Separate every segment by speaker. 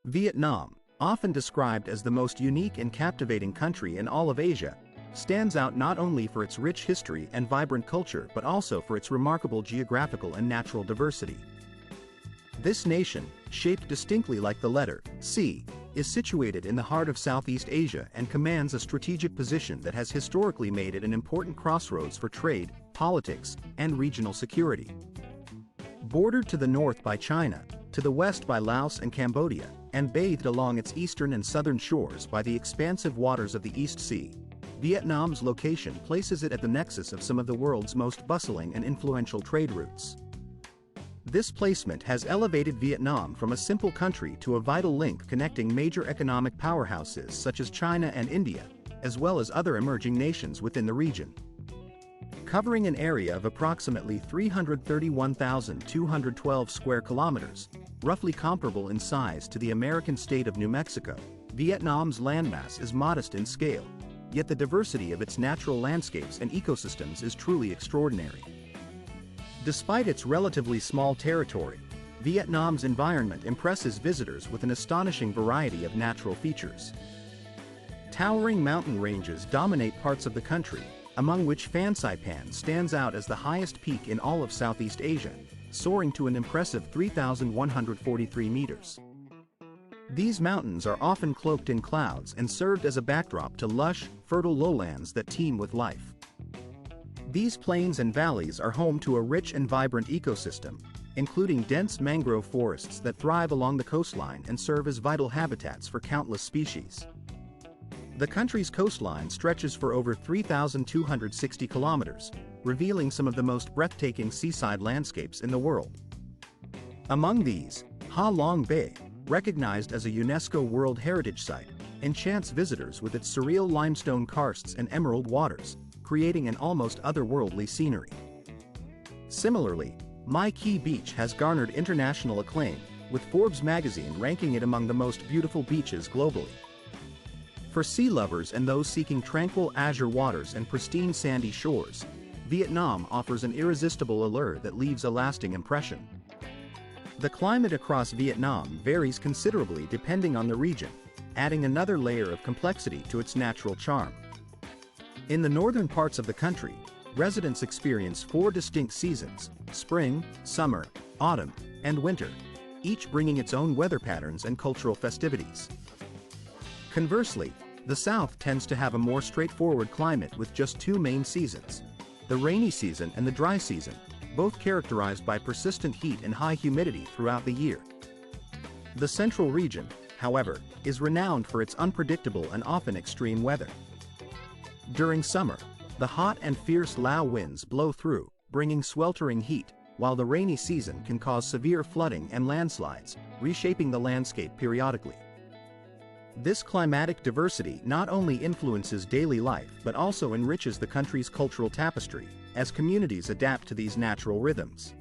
Speaker 1: Vietnam, often described as the most unique and captivating country in all of Asia, stands out not only for its rich history and vibrant culture but also for its remarkable geographical and natural diversity. This nation, shaped distinctly like the letter C, is situated in the heart of Southeast Asia and commands a strategic position that has historically made it an important crossroads for trade, politics, and regional security. Bordered to the north by China, to the west by Laos and Cambodia, and bathed along its eastern and southern shores by the expansive waters of the East Sea, Vietnam's location places it at the nexus of some of the world's most bustling and influential trade routes. This placement has elevated Vietnam from a simple country to a vital link connecting major economic powerhouses such as China and India, as well as other emerging nations within the region. Covering an area of approximately 331,212 square kilometers, roughly comparable in size to the American state of New Mexico, Vietnam's landmass is modest in scale, yet the diversity of its natural landscapes and ecosystems is truly extraordinary. Despite its relatively small territory, Vietnam's environment impresses visitors with an astonishing variety of natural features. Towering mountain ranges dominate parts of the country, among which Phan Saipan stands out as the highest peak in all of Southeast Asia, soaring to an impressive 3,143 meters. These mountains are often cloaked in clouds and served as a backdrop to lush, fertile lowlands that teem with life. These plains and valleys are home to a rich and vibrant ecosystem, including dense mangrove forests that thrive along the coastline and serve as vital habitats for countless species. The country's coastline stretches for over 3,260 kilometers, revealing some of the most breathtaking seaside landscapes in the world. Among these, Ha Long Bay, recognized as a UNESCO World Heritage Site, enchants visitors with its surreal limestone karsts and emerald waters, creating an almost otherworldly scenery. Similarly, Mai Kea Beach has garnered international acclaim, with Forbes magazine ranking it among the most beautiful beaches globally. For sea lovers and those seeking tranquil azure waters and pristine sandy shores, Vietnam offers an irresistible allure that leaves a lasting impression. The climate across Vietnam varies considerably depending on the region, adding another layer of complexity to its natural charm. In the northern parts of the country, residents experience 4 distinct seasons: spring, summer, autumn, and winter, each bringing its own weather patterns and cultural festivities. Conversely, the south tends to have a more straightforward climate with just 2 main seasons: the rainy season and the dry season, both characterized by persistent heat and high humidity throughout the year. The central region, however, is renowned for its unpredictable and often extreme weather. During summer, the hot and fierce Lao winds blow through, bringing sweltering heat, while the rainy season can cause severe flooding and landslides, reshaping the landscape periodically. This climatic diversity not only influences daily life but also enriches the country's cultural tapestry, as communities adapt to these natural rhythms.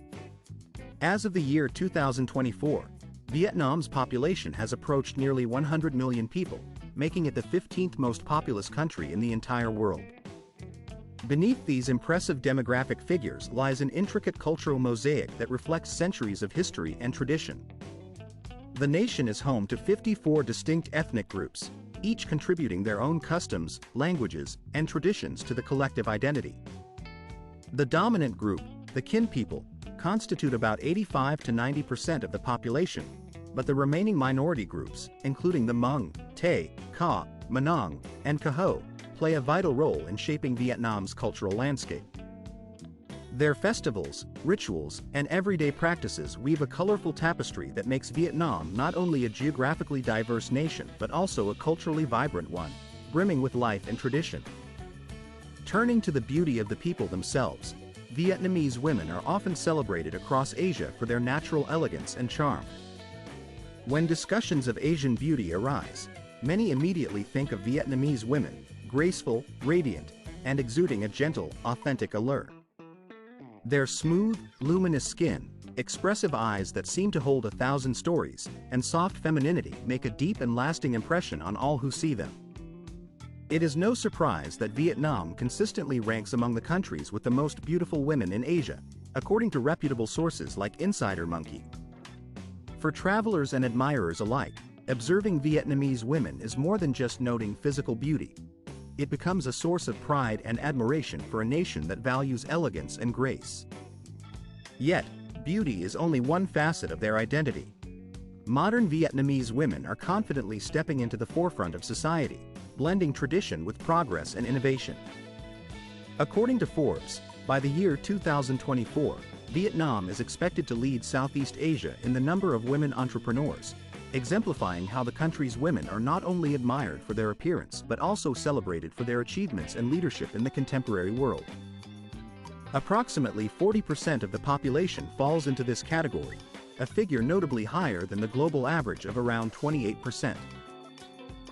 Speaker 1: As of the year 2024, Vietnam's population has approached nearly 100 million people, making it the 15th most populous country in the entire world. Beneath these impressive demographic figures lies an intricate cultural mosaic that reflects centuries of history and tradition. The nation is home to 54 distinct ethnic groups, each contributing their own customs, languages, and traditions to the collective identity. The dominant group, the Kin people, constitute about 85 to 90% of the population, but the remaining minority groups, including the Hmong, Tay, Ca, Manang, and Caho, play a vital role in shaping Vietnam's cultural landscape. Their festivals, rituals, and everyday practices weave a colorful tapestry that makes Vietnam not only a geographically diverse nation but also a culturally vibrant one, brimming with life and tradition. Turning to the beauty of the people themselves, Vietnamese women are often celebrated across Asia for their natural elegance and charm. When discussions of Asian beauty arise, many immediately think of Vietnamese women, graceful, radiant, and exuding a gentle, authentic allure. Their smooth, luminous skin, expressive eyes that seem to hold 1,000 stories, and soft femininity make a deep and lasting impression on all who see them. It is no surprise that Vietnam consistently ranks among the countries with the most beautiful women in Asia, according to reputable sources like Insider Monkey. For travelers and admirers alike, observing Vietnamese women is more than just noting physical beauty. It becomes a source of pride and admiration for a nation that values elegance and grace. Yet, beauty is only one facet of their identity. Modern Vietnamese women are confidently stepping into the forefront of society, blending tradition with progress and innovation. According to Forbes, by the year 2024, Vietnam is expected to lead Southeast Asia in the number of women entrepreneurs, exemplifying how the country's women are not only admired for their appearance but also celebrated for their achievements and leadership in the contemporary world. Approximately 40% of the population falls into this category, a figure notably higher than the global average of around 28%.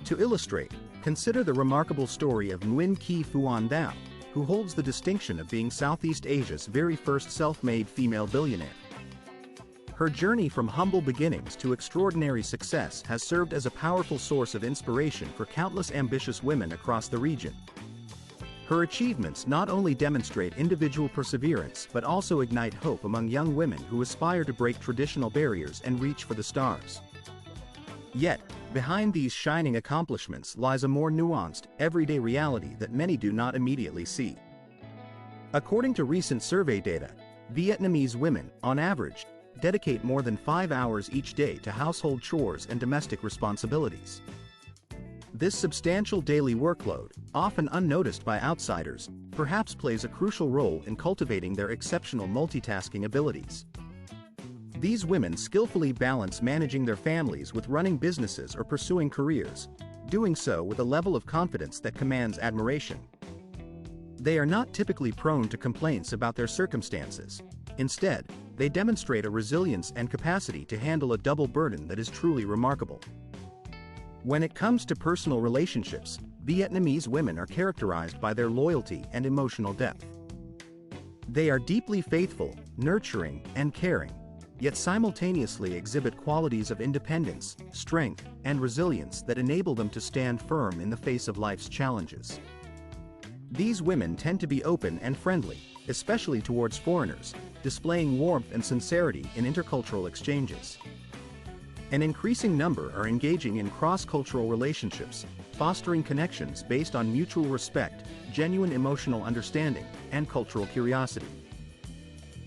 Speaker 1: To illustrate, consider the remarkable story of Nguyen Qui Phuong Dao, who holds the distinction of being Southeast Asia's very first self-made female billionaire. Her journey from humble beginnings to extraordinary success has served as a powerful source of inspiration for countless ambitious women across the region. Her achievements not only demonstrate individual perseverance but also ignite hope among young women who aspire to break traditional barriers and reach for the stars. Yet, behind these shining accomplishments lies a more nuanced, everyday reality that many do not immediately see. According to recent survey data, Vietnamese women, on average, dedicate more than 5 hours each day to household chores and domestic responsibilities. This substantial daily workload, often unnoticed by outsiders, perhaps plays a crucial role in cultivating their exceptional multitasking abilities. These women skillfully balance managing their families with running businesses or pursuing careers, doing so with a level of confidence that commands admiration. They are not typically prone to complaints about their circumstances. Instead, they demonstrate a resilience and capacity to handle a double burden that is truly remarkable. When it comes to personal relationships, Vietnamese women are characterized by their loyalty and emotional depth. They are deeply faithful, nurturing, and caring, yet simultaneously exhibit qualities of independence, strength, and resilience that enable them to stand firm in the face of life's challenges. These women tend to be open and friendly, especially towards foreigners, displaying warmth and sincerity in intercultural exchanges. An increasing number are engaging in cross-cultural relationships, fostering connections based on mutual respect, genuine emotional understanding, and cultural curiosity.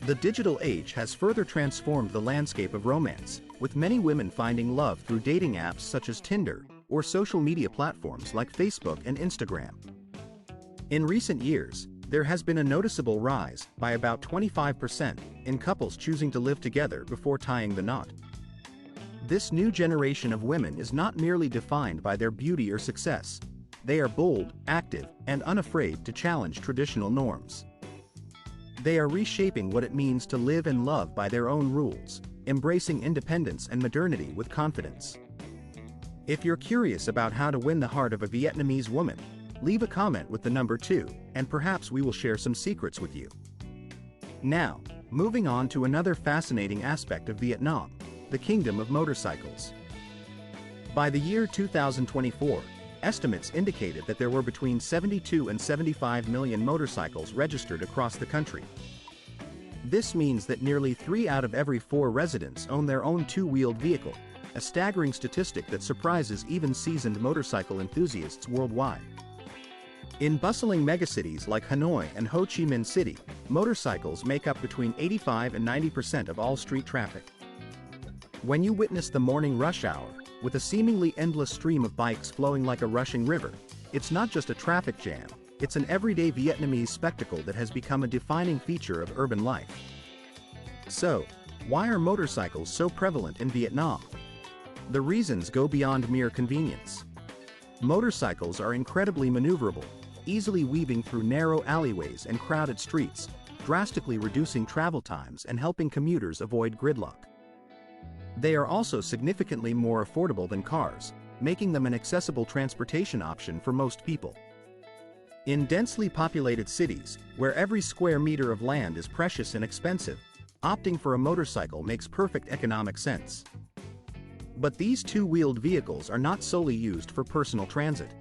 Speaker 1: The digital age has further transformed the landscape of romance, with many women finding love through dating apps such as Tinder or social media platforms like Facebook and Instagram. In recent years, there has been a noticeable rise, by about 25%, in couples choosing to live together before tying the knot. This new generation of women is not merely defined by their beauty or success. They are bold, active, and unafraid to challenge traditional norms. They are reshaping what it means to live and love by their own rules, embracing independence and modernity with confidence. If you're curious about how to win the heart of a Vietnamese woman, leave a comment with the number 2, and perhaps we will share some secrets with you. Now, moving on to another fascinating aspect of Vietnam, the Kingdom of Motorcycles. By the year 2024, estimates indicated that there were between 72 and 75 million motorcycles registered across the country. This means that nearly 3 out of every 4 residents own their own two-wheeled vehicle, a staggering statistic that surprises even seasoned motorcycle enthusiasts worldwide. In bustling megacities like Hanoi and Ho Chi Minh City, motorcycles make up between 85 and 90% of all street traffic. When you witness the morning rush hour, with a seemingly endless stream of bikes flowing like a rushing river, it's not just a traffic jam, it's an everyday Vietnamese spectacle that has become a defining feature of urban life. So, why are motorcycles so prevalent in Vietnam? The reasons go beyond mere convenience. Motorcycles are incredibly maneuverable, easily weaving through narrow alleyways and crowded streets, drastically reducing travel times and helping commuters avoid gridlock. They are also significantly more affordable than cars, making them an accessible transportation option for most people. In densely populated cities, where every square meter of land is precious and expensive, opting for a motorcycle makes perfect economic sense. But these two-wheeled vehicles are not solely used for personal transit.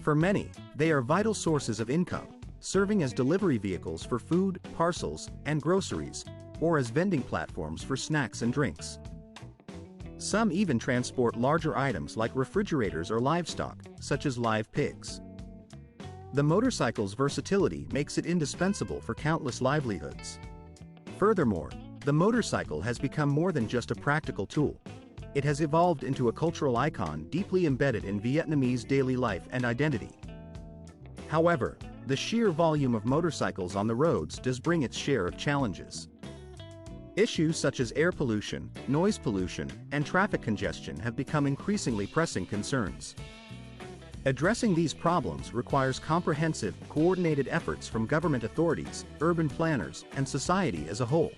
Speaker 1: For many, they are vital sources of income, serving as delivery vehicles for food, parcels, and groceries, or as vending platforms for snacks and drinks. Some even transport larger items like refrigerators or livestock, such as live pigs. The motorcycle's versatility makes it indispensable for countless livelihoods. Furthermore, the motorcycle has become more than just a practical tool. It has evolved into a cultural icon deeply embedded in Vietnamese daily life and identity. However, the sheer volume of motorcycles on the roads does bring its share of challenges. Issues such as air pollution, noise pollution, and traffic congestion have become increasingly pressing concerns. Addressing these problems requires comprehensive, coordinated efforts from government authorities, urban planners, and society as a whole.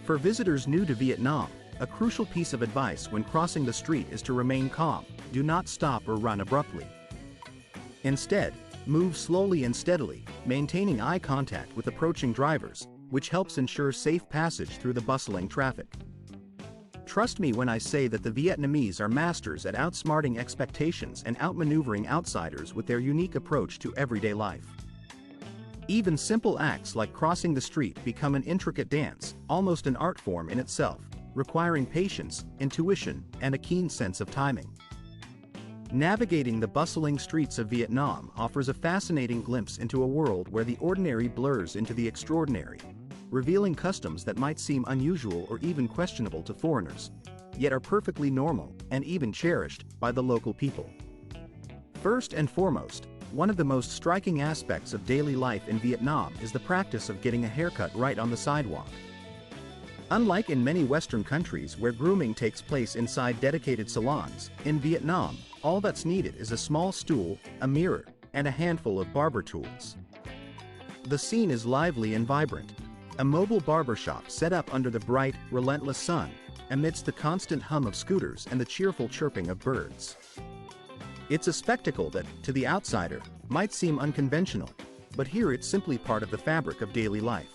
Speaker 1: For visitors new to Vietnam, a crucial piece of advice when crossing the street is to remain calm, do not stop or run abruptly. Instead, move slowly and steadily, maintaining eye contact with approaching drivers, which helps ensure safe passage through the bustling traffic. Trust me when I say that the Vietnamese are masters at outsmarting expectations and outmaneuvering outsiders with their unique approach to everyday life. Even simple acts like crossing the street become an intricate dance, almost an art form in itself, requiring patience, intuition, and a keen sense of timing. Navigating the bustling streets of Vietnam offers a fascinating glimpse into a world where the ordinary blurs into the extraordinary, revealing customs that might seem unusual or even questionable to foreigners, yet are perfectly normal and even cherished by the local people. First and foremost, one of the most striking aspects of daily life in Vietnam is the practice of getting a haircut right on the sidewalk. Unlike in many Western countries where grooming takes place inside dedicated salons, in Vietnam, all that's needed is a small stool, a mirror, and a handful of barber tools. The scene is lively and vibrant. A mobile barbershop set up under the bright, relentless sun, amidst the constant hum of scooters and the cheerful chirping of birds. It's a spectacle that, to the outsider, might seem unconventional, but here it's simply part of the fabric of daily life.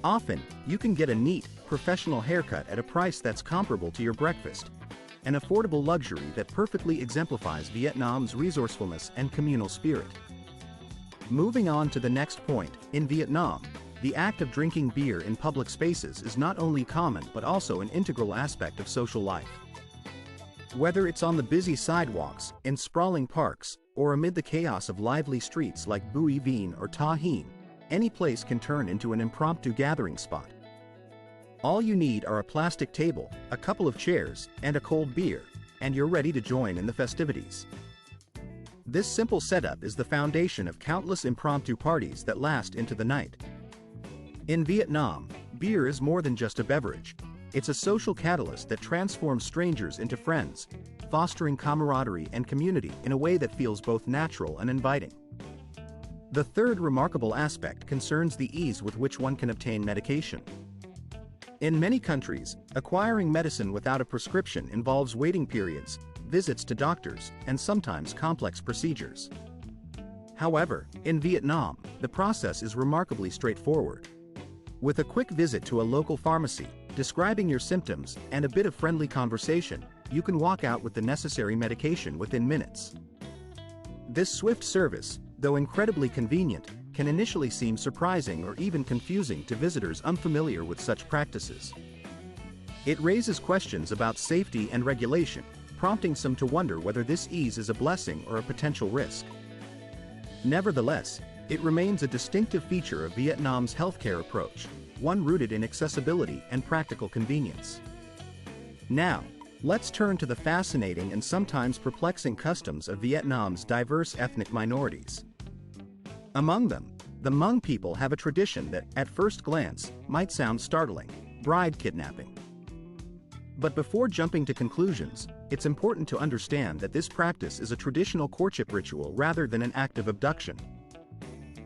Speaker 1: Often, you can get a neat, professional haircut at a price that's comparable to your breakfast, an affordable luxury that perfectly exemplifies Vietnam's resourcefulness and communal spirit. Moving on to the next point, in Vietnam, the act of drinking beer in public spaces is not only common but also an integral aspect of social life. Whether it's on the busy sidewalks, in sprawling parks, or amid the chaos of lively streets like Bui Vien or Ta Hien, any place can turn into an impromptu gathering spot. All you need are a plastic table, a couple of chairs, and a cold beer, and you're ready to join in the festivities. This simple setup is the foundation of countless impromptu parties that last into the night. In Vietnam, beer is more than just a beverage. It's a social catalyst that transforms strangers into friends, fostering camaraderie and community in a way that feels both natural and inviting. The third remarkable aspect concerns the ease with which one can obtain medication. In many countries, acquiring medicine without a prescription involves waiting periods, visits to doctors, and sometimes complex procedures. However, in Vietnam, the process is remarkably straightforward. With a quick visit to a local pharmacy, describing your symptoms, and a bit of friendly conversation, you can walk out with the necessary medication within minutes. This swift service, though incredibly convenient, can initially seem surprising or even confusing to visitors unfamiliar with such practices. It raises questions about safety and regulation, prompting some to wonder whether this ease is a blessing or a potential risk. Nevertheless, it remains a distinctive feature of Vietnam's healthcare approach, one rooted in accessibility and practical convenience. Now, let's turn to the fascinating and sometimes perplexing customs of Vietnam's diverse ethnic minorities. Among them, the Hmong people have a tradition that, at first glance, might sound startling: bride kidnapping. But before jumping to conclusions, it's important to understand that this practice is a traditional courtship ritual rather than an act of abduction.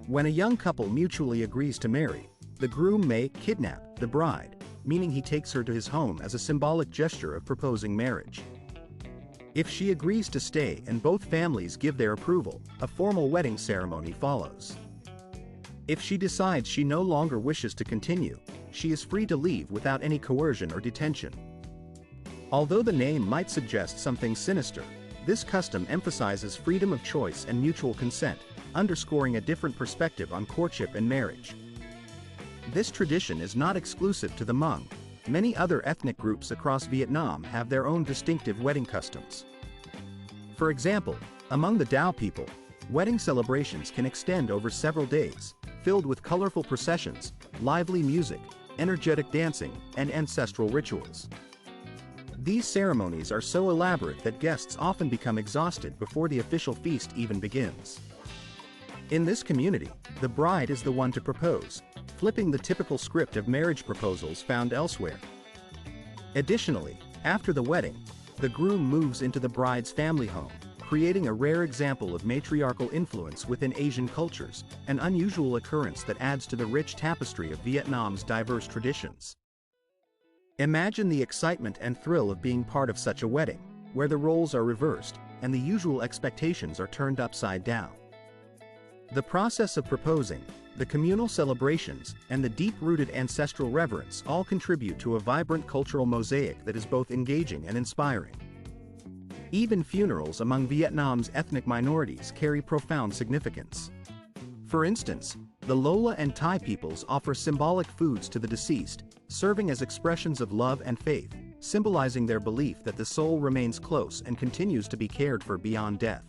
Speaker 1: When a young couple mutually agrees to marry, the groom may kidnap the bride, meaning he takes her to his home as a symbolic gesture of proposing marriage. If she agrees to stay and both families give their approval, a formal wedding ceremony follows. If she decides she no longer wishes to continue, she is free to leave without any coercion or detention. Although the name might suggest something sinister, this custom emphasizes freedom of choice and mutual consent, underscoring a different perspective on courtship and marriage. This tradition is not exclusive to the Hmong. many other ethnic groups across Vietnam have their own distinctive wedding customs. For example, among the Dao people, wedding celebrations can extend over several days, filled with colorful processions, lively music, energetic dancing, and ancestral rituals. These ceremonies are so elaborate that guests often become exhausted before the official feast even begins. In this community, the bride is the one to propose, flipping the typical script of marriage proposals found elsewhere. Additionally, after the wedding, the groom moves into the bride's family home, creating a rare example of matriarchal influence within Asian cultures, an unusual occurrence that adds to the rich tapestry of Vietnam's diverse traditions. Imagine the excitement and thrill of being part of such a wedding, where the roles are reversed and the usual expectations are turned upside down. The process of proposing, the communal celebrations, and the deep-rooted ancestral reverence all contribute to a vibrant cultural mosaic that is both engaging and inspiring. Even funerals among Vietnam's ethnic minorities carry profound significance. For instance, the Lola and Thai peoples offer symbolic foods to the deceased, serving as expressions of love and faith, symbolizing their belief that the soul remains close and continues to be cared for beyond death.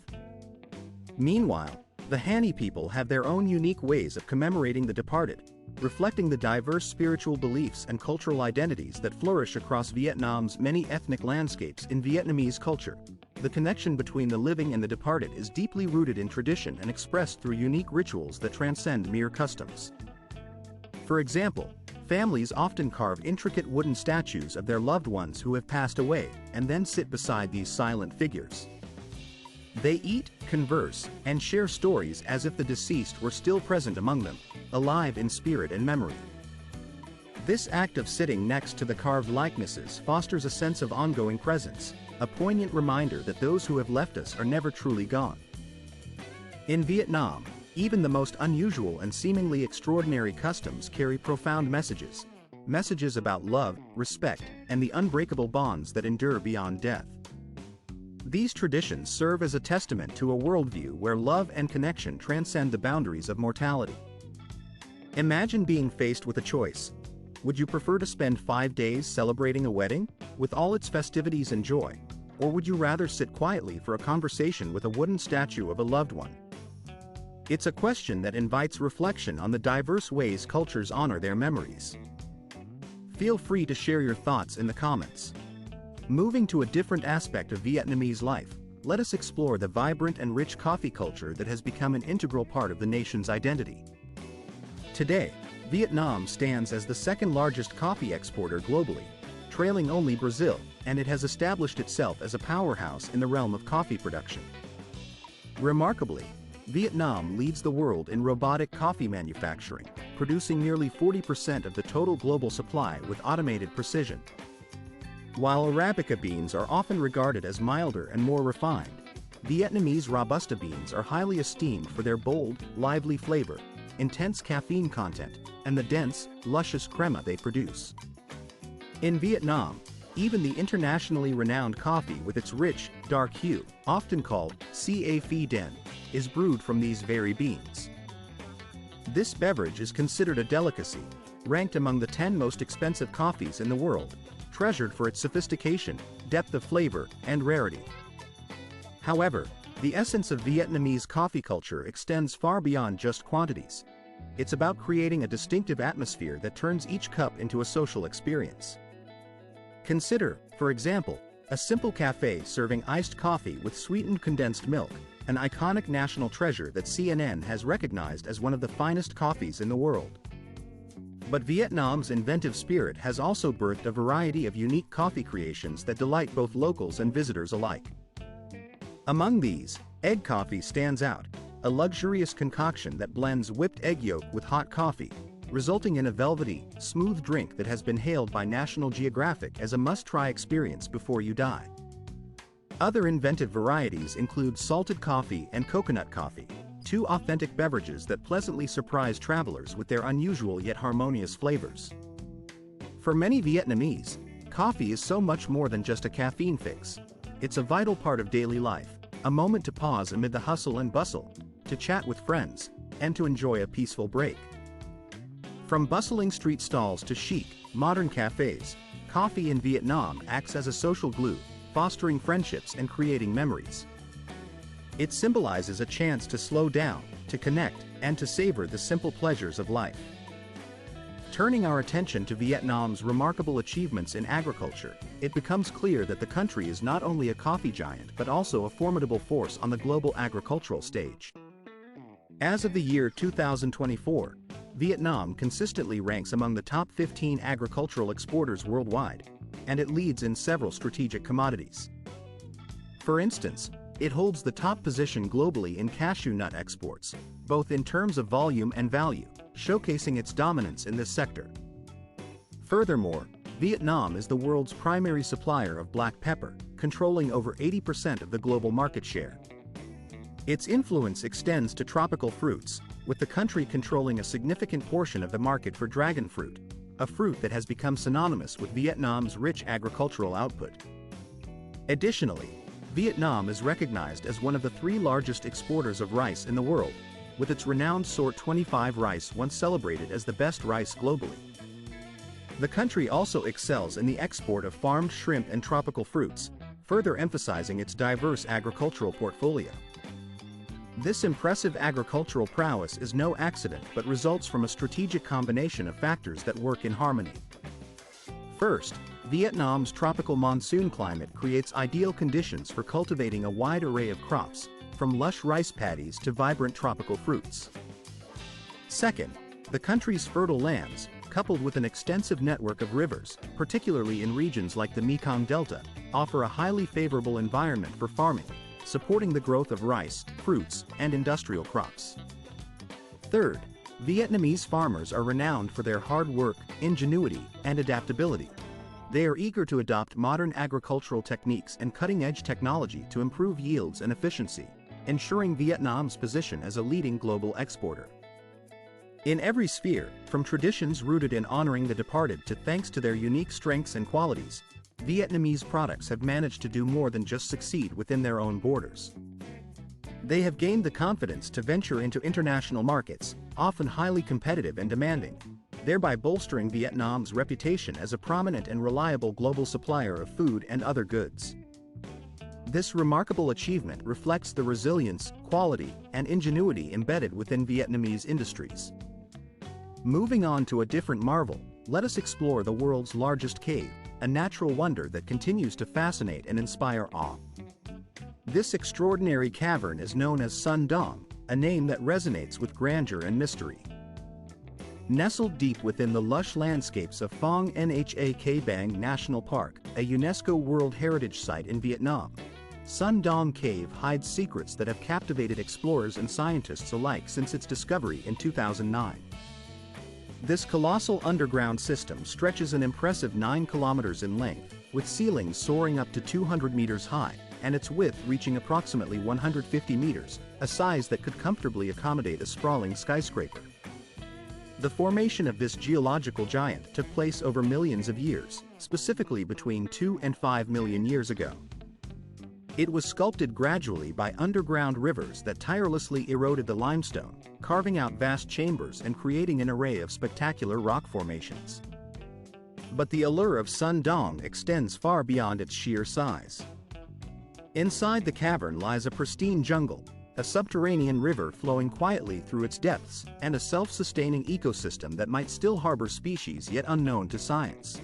Speaker 1: Meanwhile, the Hani people have their own unique ways of commemorating the departed, reflecting the diverse spiritual beliefs and cultural identities that flourish across Vietnam's many ethnic landscapes. In Vietnamese culture, the connection between the living and the departed is deeply rooted in tradition and expressed through unique rituals that transcend mere customs. For example, families often carve intricate wooden statues of their loved ones who have passed away and then sit beside these silent figures. They eat, converse, and share stories as if the deceased were still present among them, alive in spirit and memory. This act of sitting next to the carved likenesses fosters a sense of ongoing presence, a poignant reminder that those who have left us are never truly gone. In Vietnam, even the most unusual and seemingly extraordinary customs carry profound messages about love, respect, and the unbreakable bonds that endure beyond death. These traditions serve as a testament to a worldview where love and connection transcend the boundaries of mortality. Imagine being faced with a choice. Would you prefer to spend 5 days celebrating a wedding, with all its festivities and joy, or would you rather sit quietly for a conversation with a wooden statue of a loved one? It's a question that invites reflection on the diverse ways cultures honor their memories. Feel free to share your thoughts in the comments. Moving to a different aspect of Vietnamese life, let us explore the vibrant and rich coffee culture that has become an integral part of the nation's identity. Today, Vietnam stands as the second largest coffee exporter globally, trailing only Brazil, and it has established itself as a powerhouse in the realm of coffee production. Remarkably, Vietnam leads the world in robotic coffee manufacturing, producing nearly 40% of the total global supply with automated precision. While Arabica beans are often regarded as milder and more refined, Vietnamese Robusta beans are highly esteemed for their bold, lively flavor, intense caffeine content, and the dense, luscious crema they produce. In Vietnam, even the internationally renowned coffee with its rich, dark hue, often called Ca Phi Den, is brewed from these very beans. This beverage is considered a delicacy, ranked among the 10 most expensive coffees in the world, treasured for its sophistication, depth of flavor, and rarity. However, the essence of Vietnamese coffee culture extends far beyond just quantities. It's about creating a distinctive atmosphere that turns each cup into a social experience. Consider, for example, a simple cafe serving iced coffee with sweetened condensed milk, an iconic national treasure that CNN has recognized as one of the finest coffees in the world. But Vietnam's inventive spirit has also birthed a variety of unique coffee creations that delight both locals and visitors alike. Among these, egg coffee stands out, a luxurious concoction that blends whipped egg yolk with hot coffee, resulting in a velvety, smooth drink that has been hailed by National Geographic as a must-try experience before you die. Other inventive varieties include salted coffee and coconut coffee, two authentic beverages that pleasantly surprise travelers with their unusual yet harmonious flavors. For many Vietnamese, coffee is so much more than just a caffeine fix. It's a vital part of daily life, a moment to pause amid the hustle and bustle, to chat with friends, and to enjoy a peaceful break. From bustling street stalls to chic, modern cafes, Coffee in Vietnam acts as a social glue, fostering friendships and creating memories. It symbolizes a chance to slow down, to connect, and to savor the simple pleasures of life. Turning our attention to Vietnam's remarkable achievements in agriculture, it becomes clear that the country is not only a coffee giant but also a formidable force on the global agricultural stage. As of the year 2024, Vietnam consistently ranks among the top 15 agricultural exporters worldwide, and it leads in several strategic commodities. For instance, it holds the top position globally in cashew nut exports, both in terms of volume and value, showcasing its dominance in this sector. Furthermore, Vietnam is the world's primary supplier of black pepper, controlling over 80% of the global market share. Its influence extends to tropical fruits, with the country controlling a significant portion of the market for dragon fruit, a fruit that has become synonymous with Vietnam's rich agricultural output. Additionally, Vietnam is recognized as one of the 3 largest exporters of rice in the world, with its renowned Sort 25 rice once celebrated as the best rice globally. The country also excels in the export of farmed shrimp and tropical fruits, further emphasizing its diverse agricultural portfolio. This impressive agricultural prowess is no accident but results from a strategic combination of factors that work in harmony. First, Vietnam's tropical monsoon climate creates ideal conditions for cultivating a wide array of crops, from lush rice paddies to vibrant tropical fruits. Second, the country's fertile lands, coupled with an extensive network of rivers, particularly in regions like the Mekong Delta, offer a highly favorable environment for farming, supporting the growth of rice, fruits, and industrial crops. Third, Vietnamese farmers are renowned for their hard work, ingenuity, and adaptability. They are eager to adopt modern agricultural techniques and cutting-edge technology to improve yields and efficiency, ensuring Vietnam's position as a leading global exporter. In every sphere, from traditions rooted in honoring the departed to thanks to their unique strengths and qualities, Vietnamese products have managed to do more than just succeed within their own borders. They have gained the confidence to venture into international markets, often highly competitive and demanding, thereby bolstering Vietnam's reputation as a prominent and reliable global supplier of food and other goods. This remarkable achievement reflects the resilience, quality, and ingenuity embedded within Vietnamese industries. Moving on to a different marvel, let us explore the world's largest cave, a natural wonder that continues to fascinate and inspire awe. This extraordinary cavern is known as Sun Dong, a name that resonates with grandeur and mystery. Nestled deep within the lush landscapes of Phong Nha Ke Bang National Park, a UNESCO World Heritage Site in Vietnam, Sun Dong Cave hides secrets that have captivated explorers and scientists alike since its discovery in 2009. This colossal underground system stretches an impressive 9 kilometers in length, with ceilings soaring up to 200 meters high, and its width reaching approximately 150 meters, a size that could comfortably accommodate a sprawling skyscraper. The formation of this geological giant took place over millions of years, specifically between 2 and 5 million years ago. It was sculpted gradually by underground rivers that tirelessly eroded the limestone, carving out vast chambers and creating an array of spectacular rock formations. But the allure of Sun Dong extends far beyond its sheer size. Inside the cavern lies a pristine jungle, a subterranean river flowing quietly through its depths, and a self-sustaining ecosystem that might still harbor species yet unknown to science.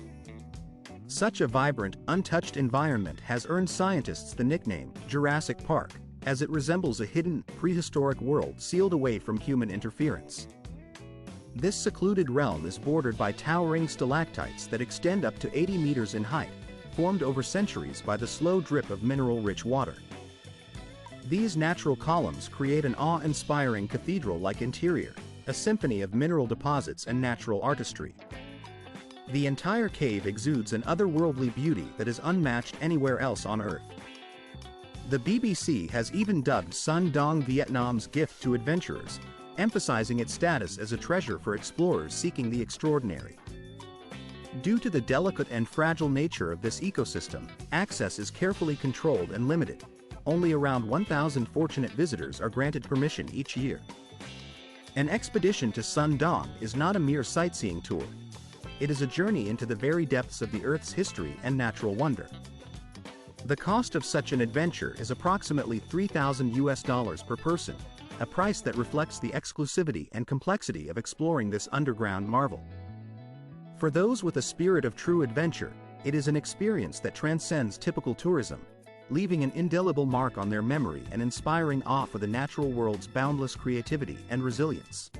Speaker 1: Such a vibrant, untouched environment has earned scientists the nickname Jurassic Park, as it resembles a hidden, prehistoric world sealed away from human interference. This secluded realm is bordered by towering stalactites that extend up to 80 meters in height, formed over centuries by the slow drip of mineral-rich water. These natural columns create an awe-inspiring cathedral-like interior, a symphony of mineral deposits and natural artistry. The entire cave exudes an otherworldly beauty that is unmatched anywhere else on Earth. The BBC has even dubbed Sun Dong Vietnam's gift to adventurers, emphasizing its status as a treasure for explorers seeking the extraordinary. Due to the delicate and fragile nature of this ecosystem, access is carefully controlled and limited. Only around 1,000 fortunate visitors are granted permission each year. An expedition to Sun Dong is not a mere sightseeing tour. it is a journey into the very depths of the Earth's history and natural wonder. The cost of such an adventure is approximately $3,000 per person, a price that reflects the exclusivity and complexity of exploring this underground marvel. For those with a spirit of true adventure, it is an experience that transcends typical tourism, leaving an indelible mark on their memory and inspiring awe for the natural world's boundless creativity and resilience.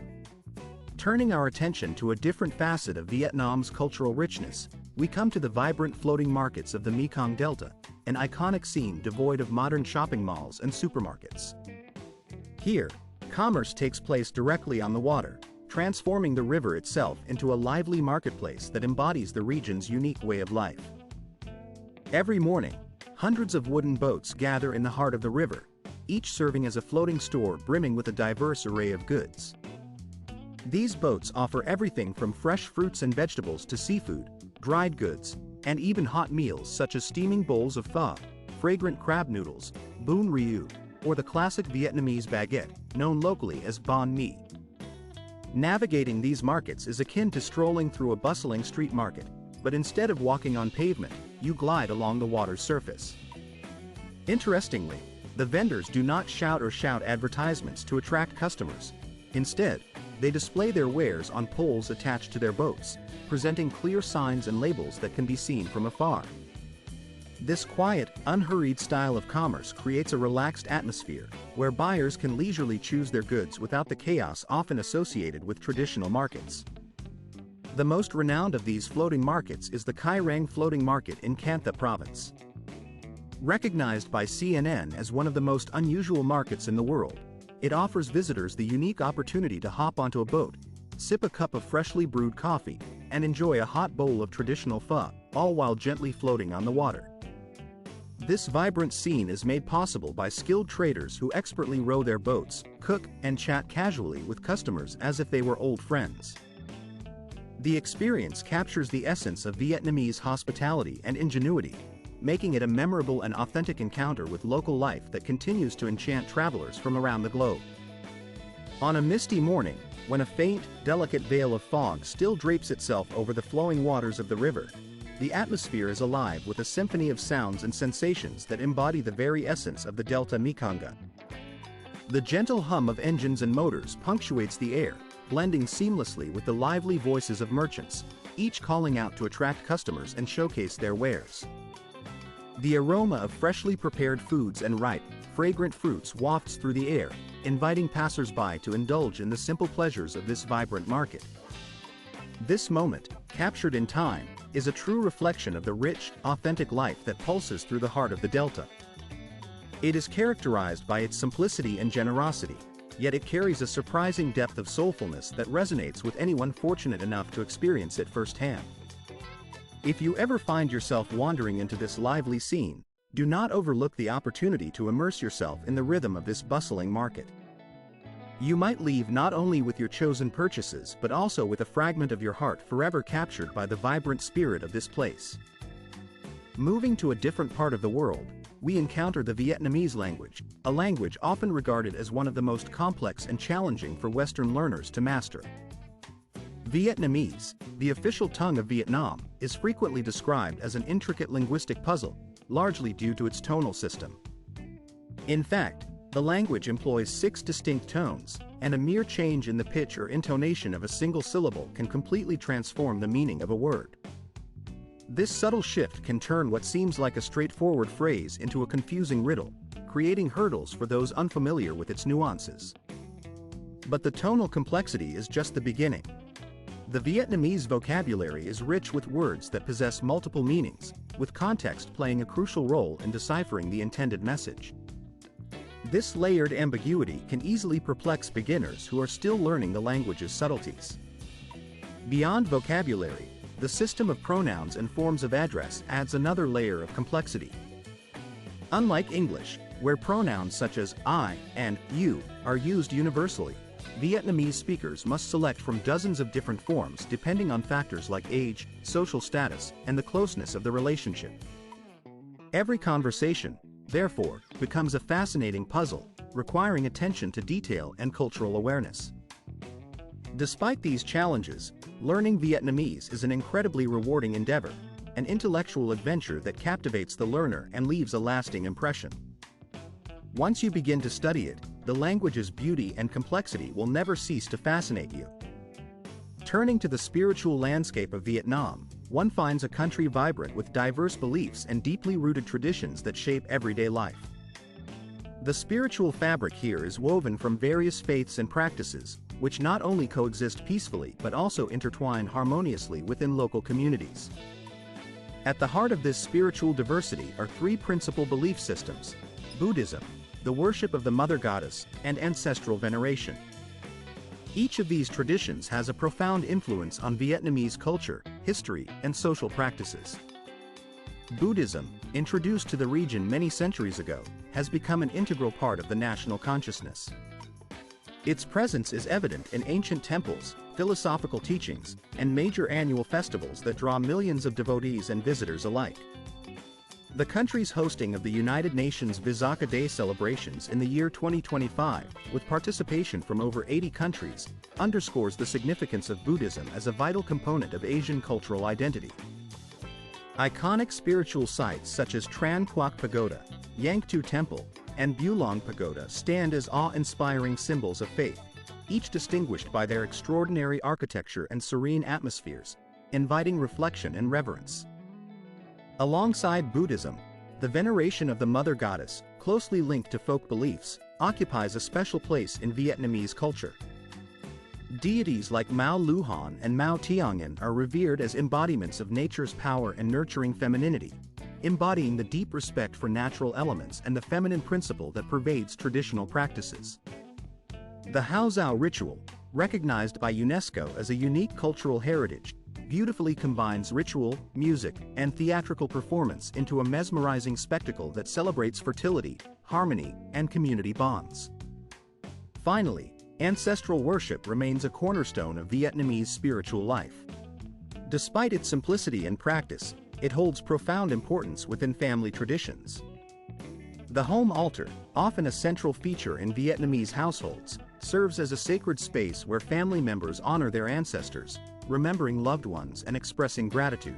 Speaker 1: Turning our attention to a different facet of Vietnam's cultural richness, we come to the vibrant floating markets of the Mekong Delta, an iconic scene devoid of modern shopping malls and supermarkets. Here, commerce takes place directly on the water, transforming the river itself into a lively marketplace that embodies the region's unique way of life. Every morning, hundreds of wooden boats gather in the heart of the river, each serving as a floating store brimming with a diverse array of goods. These boats offer everything from fresh fruits and vegetables to seafood, dried goods, and even hot meals such as steaming bowls of pho, fragrant crab noodles, bún riêu, or the classic Vietnamese baguette, known locally as banh mi. Navigating these markets is akin to strolling through a bustling street market, but instead of walking on pavement, you glide along the water's surface. Interestingly, the vendors do not shout advertisements to attract customers. Instead, they display their wares on poles attached to their boats, presenting clear signs and labels that can be seen from afar. This quiet, unhurried style of commerce creates a relaxed atmosphere, where buyers can leisurely choose their goods without the chaos often associated with traditional markets. The most renowned of these floating markets is the Cai Rang Floating Market in Can Tho Province. Recognized by CNN as one of the most unusual markets in the world, it offers visitors the unique opportunity to hop onto a boat, sip a cup of freshly brewed coffee, and enjoy a hot bowl of traditional pho, all while gently floating on the water. This vibrant scene is made possible by skilled traders who expertly row their boats, cook, and chat casually with customers as if they were old friends. The experience captures the essence of Vietnamese hospitality and ingenuity, making it a memorable and authentic encounter with local life that continues to enchant travelers from around the globe. On a misty morning, when a faint, delicate veil of fog still drapes itself over the flowing waters of the river, the atmosphere is alive with a symphony of sounds and sensations that embody the very essence of the Delta Mekonga. The gentle hum of engines and motors punctuates the air, blending seamlessly with the lively voices of merchants, each calling out to attract customers and showcase their wares. The aroma of freshly prepared foods and ripe, fragrant fruits wafts through the air, inviting passers-by to indulge in the simple pleasures of this vibrant market. This moment, captured in time, is a true reflection of the rich, authentic life that pulses through the heart of the Delta. It is characterized by its simplicity and generosity, yet it carries a surprising depth of soulfulness that resonates with anyone fortunate enough to experience it firsthand. If you ever find yourself wandering into this lively scene, do not overlook the opportunity to immerse yourself in the rhythm of this bustling market. You might leave not only with your chosen purchases but also with a fragment of your heart forever captured by the vibrant spirit of this place. Moving to a different part of the world, we encounter the Vietnamese language, a language often regarded as one of the most complex and challenging for Western learners to master. Vietnamese, the official tongue of Vietnam, is frequently described as an intricate linguistic puzzle, largely due to its tonal system. In fact, the language employs 6 distinct tones, and a mere change in the pitch or intonation of a single syllable can completely transform the meaning of a word. This subtle shift can turn what seems like a straightforward phrase into a confusing riddle, creating hurdles for those unfamiliar with its nuances. But the tonal complexity is just the beginning. The Vietnamese vocabulary is rich with words that possess multiple meanings, with context playing a crucial role in deciphering the intended message. This layered ambiguity can easily perplex beginners who are still learning the language's subtleties. Beyond vocabulary, the system of pronouns and forms of address adds another layer of complexity. Unlike English, where pronouns such as I and you are used universally, Vietnamese speakers must select from dozens of different forms depending on factors like age, social status, and the closeness of the relationship. Every conversation, therefore, becomes a fascinating puzzle, requiring attention to detail and cultural awareness. Despite these challenges, learning Vietnamese is an incredibly rewarding endeavor, an intellectual adventure that captivates the learner and leaves a lasting impression. Once you begin to study it, the language's beauty and complexity will never cease to fascinate you. Turning to the spiritual landscape of Vietnam, one finds a country vibrant with diverse beliefs and deeply rooted traditions that shape everyday life. The spiritual fabric here is woven from various faiths and practices, which not only coexist peacefully but also intertwine harmoniously within local communities. At the heart of this spiritual diversity are three principal belief systems: Buddhism, the worship of the Mother Goddess, and ancestral veneration. Each of these traditions has a profound influence on Vietnamese culture, history, and social practices. Buddhism, introduced to the region many centuries ago, has become an integral part of the national consciousness. Its presence is evident in ancient temples, philosophical teachings, and major annual festivals that draw millions of devotees and visitors alike. The country's hosting of the United Nations Visakha Day celebrations in the year 2025, with participation from over 80 countries, underscores the significance of Buddhism as a vital component of Asian cultural identity. Iconic spiritual sites such as Tran Quoc Pagoda, Yangtu Temple, and Bulong Pagoda stand as awe-inspiring symbols of faith, each distinguished by their extraordinary architecture and serene atmospheres, inviting reflection and reverence. Alongside Buddhism, the veneration of the Mother Goddess, closely linked to folk beliefs, occupies a special place in Vietnamese culture. Deities like Mao Luhan and Mao Tiangen are revered as embodiments of nature's power and nurturing femininity, embodying the deep respect for natural elements and the feminine principle that pervades traditional practices. The Hao Zhao ritual, recognized by UNESCO as a unique cultural heritage, beautifully combines ritual, music, and theatrical performance into a mesmerizing spectacle that celebrates fertility, harmony, and community bonds. Finally, ancestral worship remains a cornerstone of Vietnamese spiritual life. Despite its simplicity and practice, it holds profound importance within family traditions. The home altar, often a central feature in Vietnamese households, serves as a sacred space where family members honor their ancestors, remembering loved ones and expressing gratitude.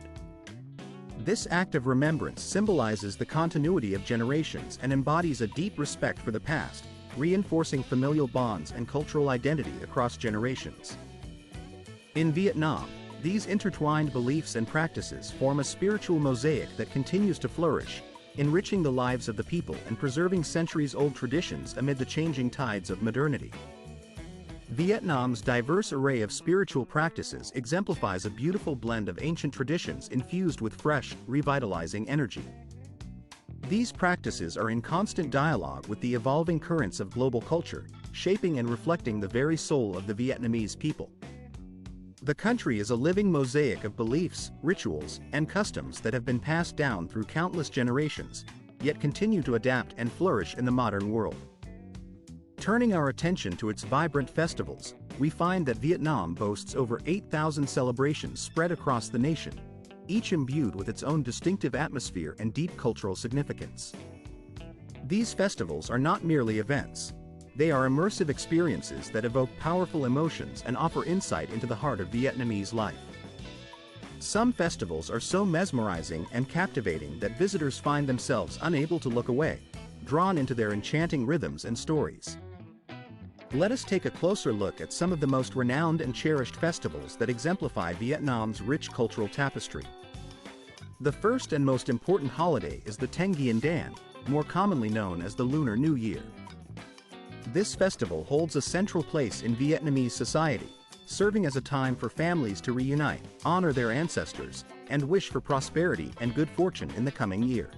Speaker 1: This act of remembrance symbolizes the continuity of generations and embodies a deep respect for the past, reinforcing familial bonds and cultural identity across generations. In Vietnam, these intertwined beliefs and practices form a spiritual mosaic that continues to flourish, enriching the lives of the people and preserving centuries-old traditions amid the changing tides of modernity. Vietnam's diverse array of spiritual practices exemplifies a beautiful blend of ancient traditions infused with fresh, revitalizing energy. These practices are in constant dialogue with the evolving currents of global culture, shaping and reflecting the very soul of the Vietnamese people. The country is a living mosaic of beliefs, rituals, and customs that have been passed down through countless generations, yet continue to adapt and flourish in the modern world. Turning our attention to its vibrant festivals, we find that Vietnam boasts over 8,000 celebrations spread across the nation, each imbued with its own distinctive atmosphere and deep cultural significance. These festivals are not merely events. They are immersive experiences that evoke powerful emotions and offer insight into the heart of Vietnamese life. Some festivals are so mesmerizing and captivating that visitors find themselves unable to look away, drawn into their enchanting rhythms and stories. Let us take a closer look at some of the most renowned and cherished festivals that exemplify Vietnam's rich cultural tapestry. The first and most important holiday is the Nguyen Dan, more commonly known as the Lunar New Year. This festival holds a central place in Vietnamese society, serving as a time for families to reunite, honor their ancestors, and wish for prosperity and good fortune in the coming year.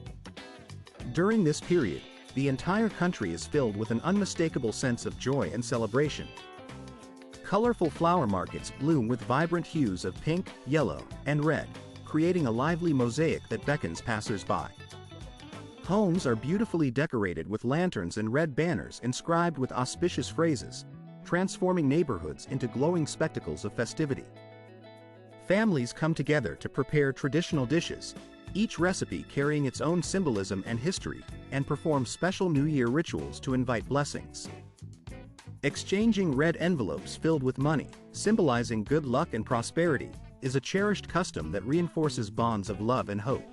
Speaker 1: During this period, the entire country is filled with an unmistakable sense of joy and celebration. Colorful flower markets bloom with vibrant hues of pink, yellow, and red, creating a lively mosaic that beckons passers-by. Homes are beautifully decorated with lanterns and red banners inscribed with auspicious phrases, transforming neighborhoods into glowing spectacles of festivity. Families come together to prepare traditional dishes, each recipe carrying its own symbolism and history, and perform special New Year rituals to invite blessings. Exchanging red envelopes filled with money, symbolizing good luck and prosperity, is a cherished custom that reinforces bonds of love and hope.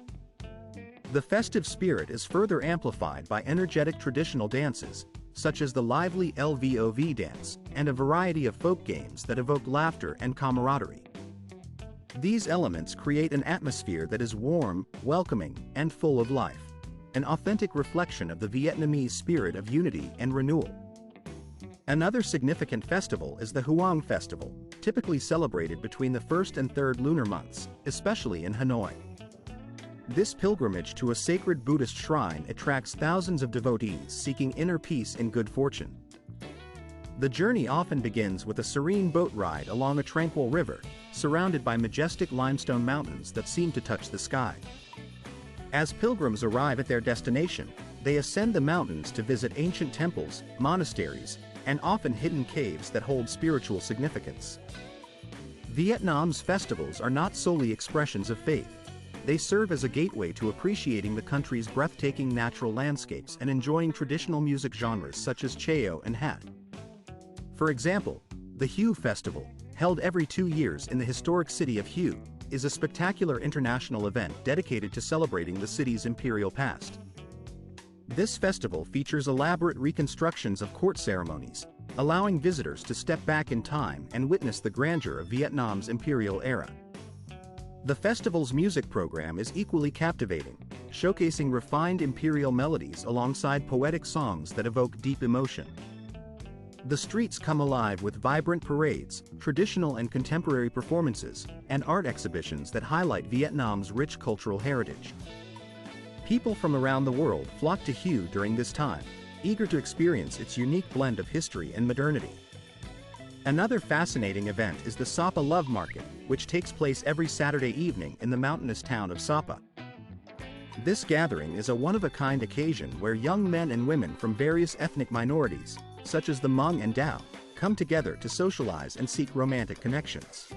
Speaker 1: The festive spirit is further amplified by energetic traditional dances, such as the lively LVOV dance, and a variety of folk games that evoke laughter and camaraderie. These elements create an atmosphere that is warm, welcoming, and full of life, an authentic reflection of the Vietnamese spirit of unity and renewal. Another significant festival is the Huang Festival, typically celebrated between the 1st and 3rd lunar months, especially in Hanoi. This pilgrimage to a sacred Buddhist shrine attracts thousands of devotees seeking inner peace and good fortune. The journey often begins with a serene boat ride along a tranquil river, surrounded by majestic limestone mountains that seem to touch the sky. As pilgrims arrive at their destination, they ascend the mountains to visit ancient temples, monasteries, and often hidden caves that hold spiritual significance. Vietnam's festivals are not solely expressions of faith. They serve as a gateway to appreciating the country's breathtaking natural landscapes and enjoying traditional music genres such as cheo and hat. For example, the Hue Festival, held every 2 years in the historic city of Hue, is a spectacular international event dedicated to celebrating the city's imperial past. This festival features elaborate reconstructions of court ceremonies, allowing visitors to step back in time and witness the grandeur of Vietnam's imperial era. The festival's music program is equally captivating, showcasing refined imperial melodies alongside poetic songs that evoke deep emotion. The streets come alive with vibrant parades, traditional and contemporary performances, and art exhibitions that highlight Vietnam's rich cultural heritage. People from around the world flock to Hue during this time, eager to experience its unique blend of history and modernity. Another fascinating event is the Sapa Love Market, which takes place every Saturday evening in the mountainous town of Sapa. This gathering is a one-of-a-kind occasion where young men and women from various ethnic minorities, such as the Hmong and Dao, come together to socialize and seek romantic connections.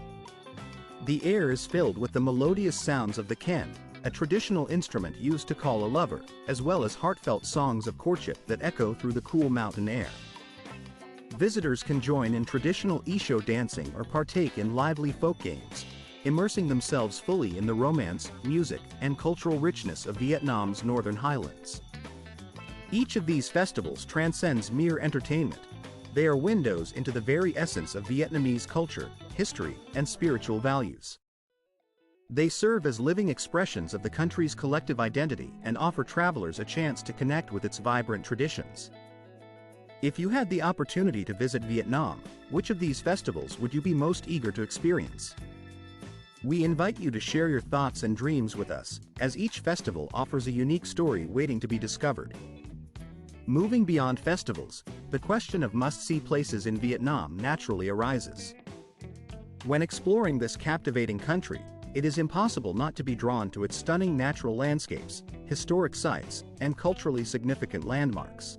Speaker 1: The air is filled with the melodious sounds of the Ken, a traditional instrument used to call a lover, as well as heartfelt songs of courtship that echo through the cool mountain air. Visitors can join in traditional Isho dancing or partake in lively folk games, immersing themselves fully in the romance, music, and cultural richness of Vietnam's northern highlands. Each of these festivals transcends mere entertainment. They are windows into the very essence of Vietnamese culture, history, and spiritual values. They serve as living expressions of the country's collective identity and offer travelers a chance to connect with its vibrant traditions. If you had the opportunity to visit Vietnam, which of these festivals would you be most eager to experience? We invite you to share your thoughts and dreams with us, as each festival offers a unique story waiting to be discovered. Moving beyond festivals, the question of must-see places in Vietnam naturally arises. When exploring this captivating country, it is impossible not to be drawn to its stunning natural landscapes, historic sites, and culturally significant landmarks.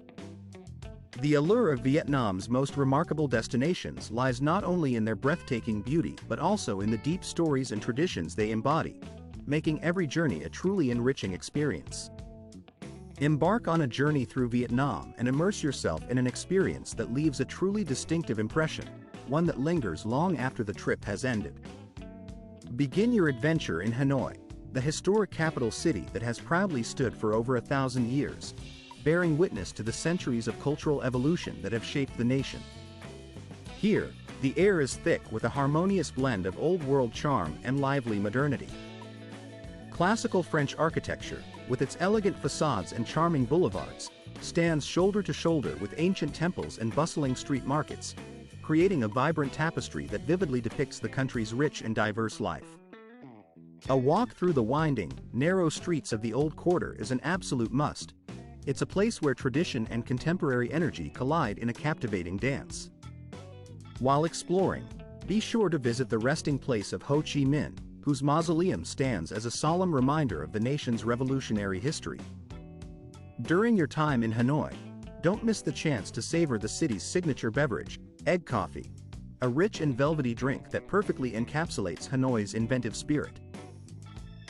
Speaker 1: The allure of Vietnam's most remarkable destinations lies not only in their breathtaking beauty but also in the deep stories and traditions they embody, making every journey a truly enriching experience. Embark on a journey through Vietnam and immerse yourself in an experience that leaves a truly distinctive impression, one that lingers long after the trip has ended. Begin your adventure in Hanoi, the historic capital city that has proudly stood for over 1,000 years, bearing witness to the centuries of cultural evolution that have shaped the nation. Here, the air is thick with a harmonious blend of old-world charm and lively modernity. Classical French architecture, with its elegant facades and charming boulevards, stands shoulder to shoulder with ancient temples and bustling street markets, creating a vibrant tapestry that vividly depicts the country's rich and diverse life. A walk through the winding, narrow streets of the Old Quarter is an absolute must. It's a place where tradition and contemporary energy collide in a captivating dance. While exploring, be sure to visit the resting place of Ho Chi Minh, whose mausoleum stands as a solemn reminder of the nation's revolutionary history. During your time in Hanoi, don't miss the chance to savor the city's signature beverage, egg coffee, a rich and velvety drink that perfectly encapsulates Hanoi's inventive spirit.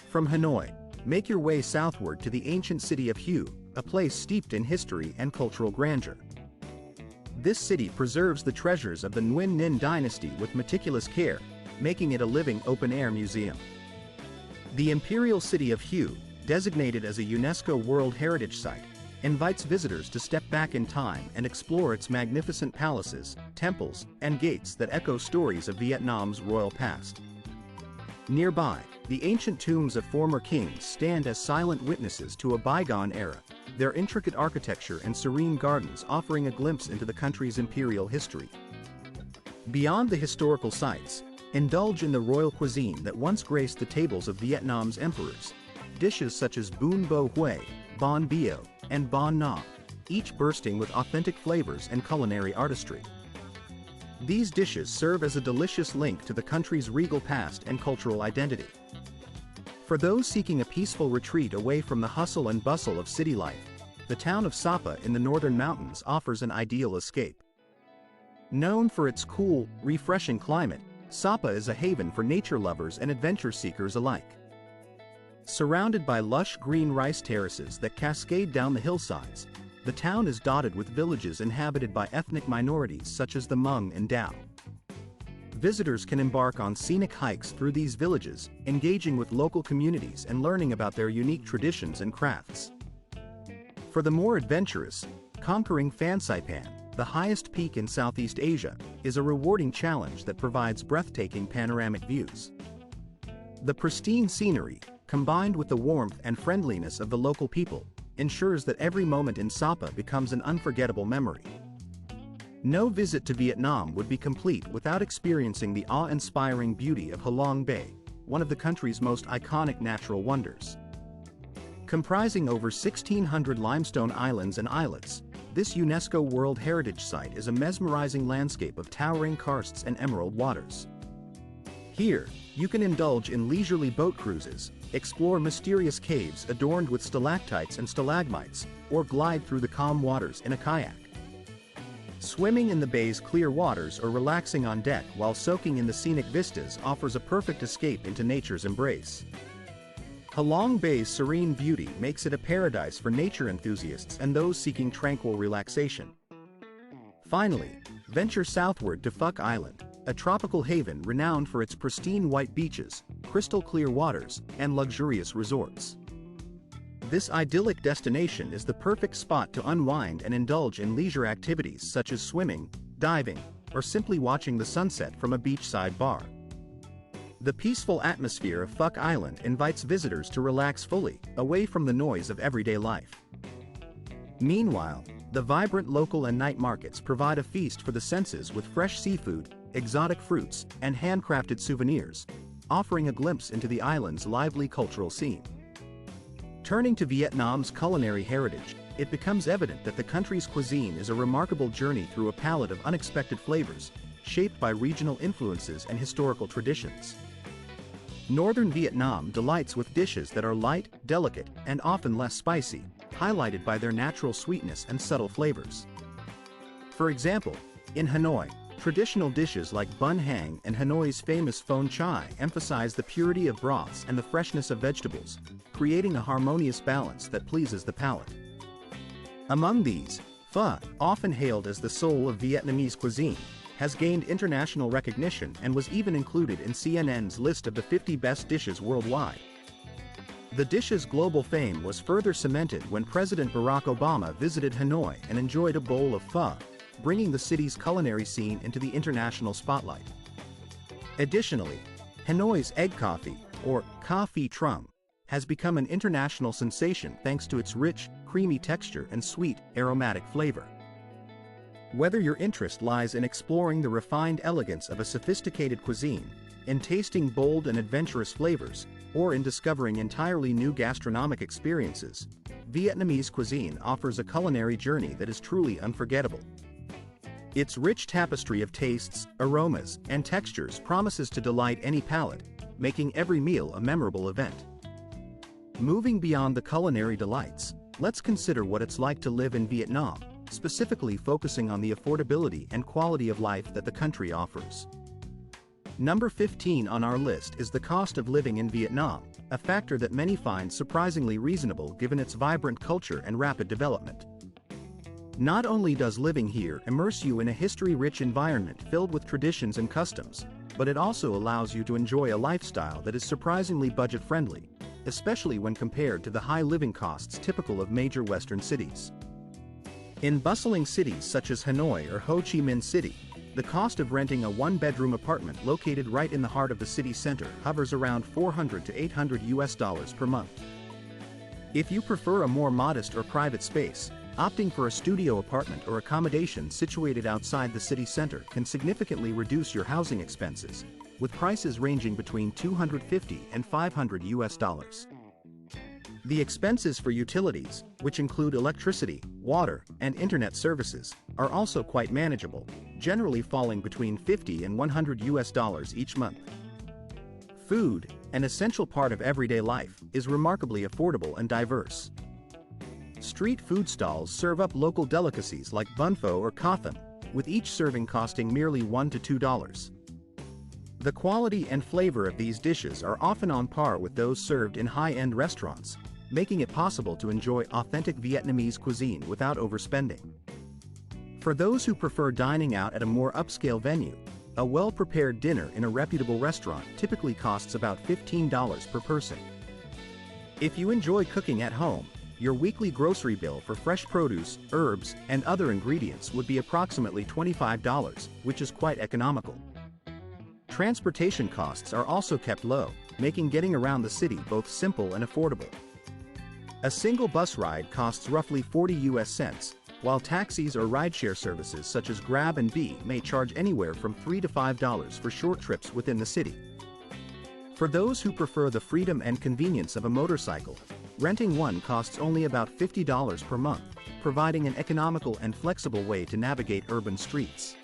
Speaker 1: From Hanoi, make your way southward to the ancient city of Hue, a place steeped in history and cultural grandeur. This city preserves the treasures of the Nguyen Ninh dynasty with meticulous care, making it a living open-air museum. The Imperial City of Hue, designated as a UNESCO World Heritage Site, invites visitors to step back in time and explore its magnificent palaces, temples, and gates that echo stories of Vietnam's royal past. Nearby, the ancient tombs of former kings stand as silent witnesses to a bygone era, their intricate architecture and serene gardens offering a glimpse into the country's imperial history. Beyond the historical sites, indulge in the royal cuisine that once graced the tables of Vietnam's emperors. Dishes such as bún bò Huế, bánh bèo, and bánh nho, each bursting with authentic flavors and culinary artistry. These dishes serve as a delicious link to the country's regal past and cultural identity. For those seeking a peaceful retreat away from the hustle and bustle of city life, the town of Sapa in the northern mountains offers an ideal escape. Known for its cool, refreshing climate, Sapa is a haven for nature lovers and adventure seekers alike. Surrounded by lush green rice terraces that cascade down the hillsides, the town is dotted with villages inhabited by ethnic minorities such as the Hmong and Dao. Visitors can embark on scenic hikes through these villages, engaging with local communities and learning about their unique traditions and crafts. For the more adventurous, conquering Phan Xipang, the highest peak in Southeast Asia, is a rewarding challenge that provides breathtaking panoramic views. The pristine scenery, combined with the warmth and friendliness of the local people, ensures that every moment in Sapa becomes an unforgettable memory. No visit to Vietnam would be complete without experiencing the awe-inspiring beauty of Halong Bay, one of the country's most iconic natural wonders. Comprising over 1,600 limestone islands and islets, this UNESCO World Heritage Site is a mesmerizing landscape of towering karsts and emerald waters. Here, you can indulge in leisurely boat cruises, explore mysterious caves adorned with stalactites and stalagmites, or glide through the calm waters in a kayak. Swimming in the bay's clear waters or relaxing on deck while soaking in the scenic vistas offers a perfect escape into nature's embrace. Halong Bay's serene beauty makes it a paradise for nature enthusiasts and those seeking tranquil relaxation. Finally, venture southward to Phuc Island, a tropical haven renowned for its pristine white beaches, crystal clear waters, and luxurious resorts. This idyllic destination is the perfect spot to unwind and indulge in leisure activities such as swimming, diving, or simply watching the sunset from a beachside bar. The peaceful atmosphere of Phuc Island invites visitors to relax fully, away from the noise of everyday life. Meanwhile, the vibrant local and night markets provide a feast for the senses with fresh seafood, exotic fruits, and handcrafted souvenirs, offering a glimpse into the island's lively cultural scene. Turning to Vietnam's culinary heritage, it becomes evident that the country's cuisine is a remarkable journey through a palette of unexpected flavors, shaped by regional influences and historical traditions. Northern Vietnam delights with dishes that are light, delicate, and often less spicy, highlighted by their natural sweetness and subtle flavors. For example, in Hanoi, traditional dishes like bun hang and Hanoi's famous phon chai emphasize the purity of broths and the freshness of vegetables, creating a harmonious balance that pleases the palate. Among these, pho, often hailed as the soul of Vietnamese cuisine, has gained international recognition and was even included in CNN's list of the 50 best dishes worldwide. The dish's global fame was further cemented when President Barack Obama visited Hanoi and enjoyed a bowl of pho, bringing the city's culinary scene into the international spotlight. Additionally, Hanoi's egg coffee, or ca phi trung, has become an international sensation thanks to its rich, creamy texture and sweet, aromatic flavor. Whether your interest lies in exploring the refined elegance of a sophisticated cuisine, in tasting bold and adventurous flavors, or in discovering entirely new gastronomic experiences, Vietnamese cuisine offers a culinary journey that is truly unforgettable. Its rich tapestry of tastes, aromas, and textures promises to delight any palate, making every meal a memorable event. Moving beyond the culinary delights, let's consider what it's like to live in Vietnam, specifically focusing on the affordability and quality of life that the country offers. Number 15 on our list is the cost of living in Vietnam, a factor that many find surprisingly reasonable given its vibrant culture and rapid development. Not only does living here immerse you in a history-rich environment filled with traditions and customs, but it also allows you to enjoy a lifestyle that is surprisingly budget-friendly, especially when compared to the high living costs typical of major Western cities. In bustling cities such as Hanoi or Ho Chi Minh City, the cost of renting a one-bedroom apartment located right in the heart of the city center hovers around $400 to $800 per month. If you prefer a more modest or private space, opting for a studio apartment or accommodation situated outside the city center can significantly reduce your housing expenses, with prices ranging between $250 and $500. The expenses for utilities, which include electricity, water, and internet services, are also quite manageable, generally falling between $50 and $100 each month. Food, an essential part of everyday life, is remarkably affordable and diverse. Street food stalls serve up local delicacies like bun pho or katham, with each serving costing merely $1 to $2. The quality and flavor of these dishes are often on par with those served in high-end restaurants, making it possible to enjoy authentic Vietnamese cuisine without overspending. For those who prefer dining out at a more upscale venue, a well-prepared dinner in a reputable restaurant typically costs about $15 per person. If you enjoy cooking at home, your weekly grocery bill for fresh produce, herbs, and other ingredients would be approximately $25, which is quite economical. Transportation costs are also kept low, making getting around the city both simple and affordable. A single bus ride costs roughly 40 US cents, while taxis or rideshare services such as Grab and Bee may charge anywhere from $3 to $5 for short trips within the city. For those who prefer the freedom and convenience of a motorcycle, renting one costs only about $50 per month, providing an economical and flexible way to navigate urban streets.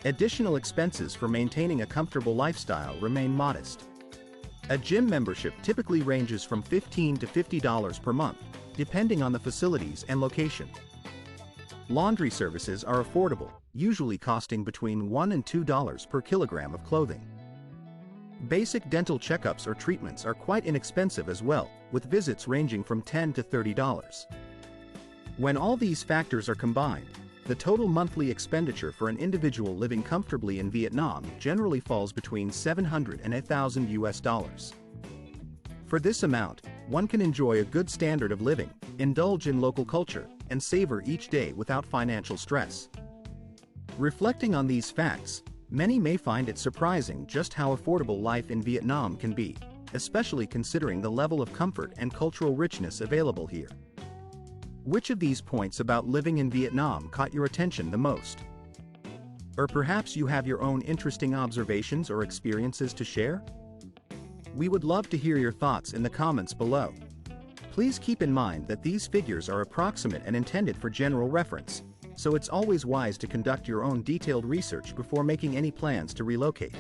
Speaker 1: Additional expenses for maintaining a comfortable lifestyle remain modest. A gym membership typically ranges from $15 to $50 per month, depending on the facilities and location. Laundry services are affordable, usually costing between $1 and $2 per kilogram of clothing. Basic dental checkups or treatments are quite inexpensive as well, with visits ranging from $10 to $30. When all these factors are combined, the total monthly expenditure for an individual living comfortably in Vietnam generally falls between $700 and $1,000. For this amount, one can enjoy a good standard of living, indulge in local culture, and savor each day without financial stress. Reflecting on these facts, many may find it surprising just how affordable life in Vietnam can be, especially considering the level of comfort and cultural richness available here. Which of these points about living in Vietnam caught your attention the most? Or perhaps you have your own interesting observations or experiences to share? We would love to hear your thoughts in the comments below. Please keep in mind that these figures are approximate and intended for general reference, so it's always wise to conduct your own detailed research before making any plans to relocate.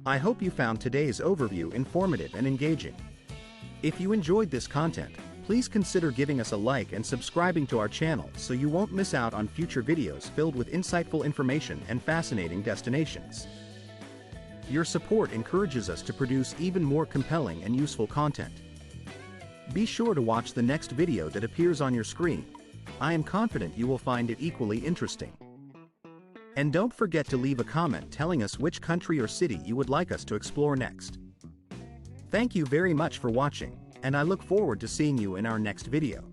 Speaker 1: I hope you found today's overview informative and engaging. If you enjoyed this content, please consider giving us a like and subscribing to our channel so you won't miss out on future videos filled with insightful information and fascinating destinations. Your support encourages us to produce even more compelling and useful content. Be sure to watch the next video that appears on your screen. I am confident you will find it equally interesting. And don't forget to leave a comment telling us which country or city you would like us to explore next. Thank you very much for watching, and I look forward to seeing you in our next video.